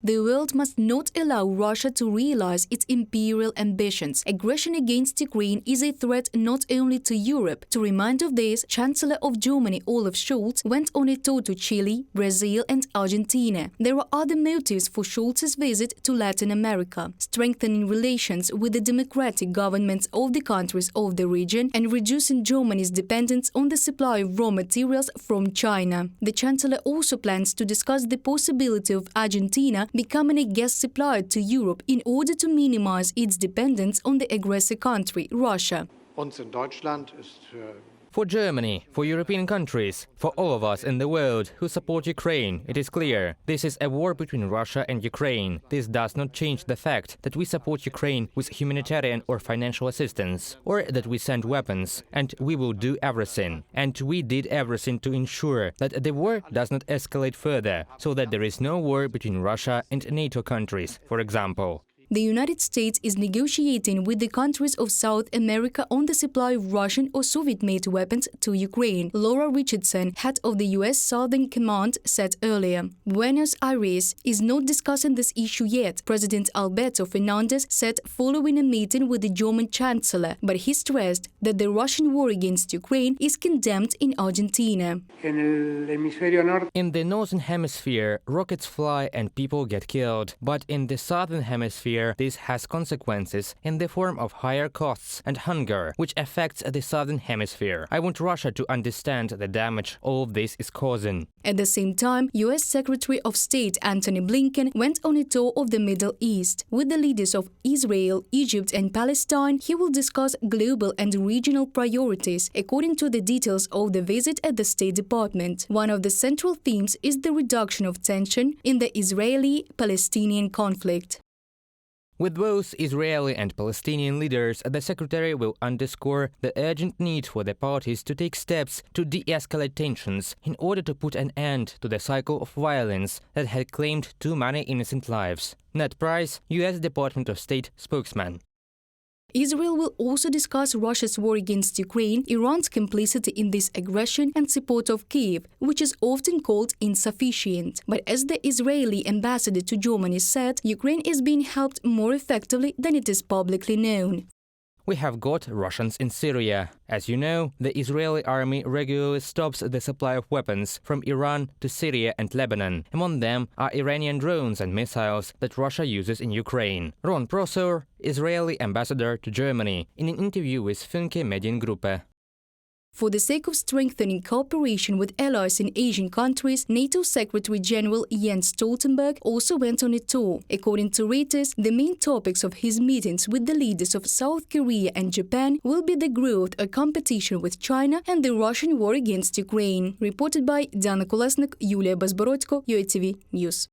The world must not allow Russia to realize its imperial ambitions. Aggression against Ukraine is a threat not only to Europe. To remind of this, Chancellor of Germany Olaf Scholz went on a tour to Chile, Brazil and Argentina. There are other motives for Scholz's visit to Latin America: strengthening relations with the democratic governments of the countries of the region and reducing Germany's dependence on the supply of raw materials from China. The Chancellor also plans to discuss the possibility of Argentina becoming a gas supplier to Europe in order to minimize its dependence on the aggressor country, Russia. For Germany, for European countries, for all of us in the world who support Ukraine, it is clear this is a war between Russia and Ukraine. This does not change the fact that we support Ukraine with humanitarian or financial assistance, or that we send weapons, and we will do everything. And we did everything to ensure that the war does not escalate further, so that there is no war between Russia and NATO countries, for example. The United States is negotiating with the countries of South America on the supply of Russian or Soviet-made weapons to Ukraine, Laura Richardson, head of the U.S. Southern Command, said earlier. Buenos Aires is not discussing this issue yet, President Alberto Fernandez said following a meeting with the German Chancellor, but he stressed that the Russian war against Ukraine is condemned in Argentina. In the Northern Hemisphere, rockets fly and people get killed, but in the Southern Hemisphere, this has consequences in the form of higher costs and hunger, which affects the Southern Hemisphere. I want Russia to understand the damage all of this is causing. At the same time, U.S. Secretary of State Antony Blinken went on a tour of the Middle East. With the leaders of Israel, Egypt and Palestine, he will discuss global and regional priorities, according to the details of the visit at the State Department. One of the central themes is the reduction of tension in the Israeli-Palestinian conflict. With both Israeli and Palestinian leaders, the Secretary will underscore the urgent need for the parties to take steps to de-escalate tensions in order to put an end to the cycle of violence that had claimed too many innocent lives. Ned Price, U.S. Department of State spokesman. Israel will also discuss Russia's war against Ukraine, Iran's complicity in this aggression and support of Kyiv, which is often called insufficient. But as the Israeli ambassador to Germany said, Ukraine is being helped more effectively than it is publicly known. We have got Russians in Syria. As you know, the Israeli army regularly stops the supply of weapons from Iran to Syria and Lebanon. Among them are Iranian drones and missiles that Russia uses in Ukraine. Ron Prosor, Israeli ambassador to Germany, in an interview with Funke Mediengruppe. For the sake of strengthening cooperation with allies in Asian countries, NATO Secretary General Jens Stoltenberg also went on a tour. According to Reuters, the main topics of his meetings with the leaders of South Korea and Japan will be the growth or competition with China and the Russian war against Ukraine. Reported by Diana Kolesnik, Yulia Bazborodko, UATV News.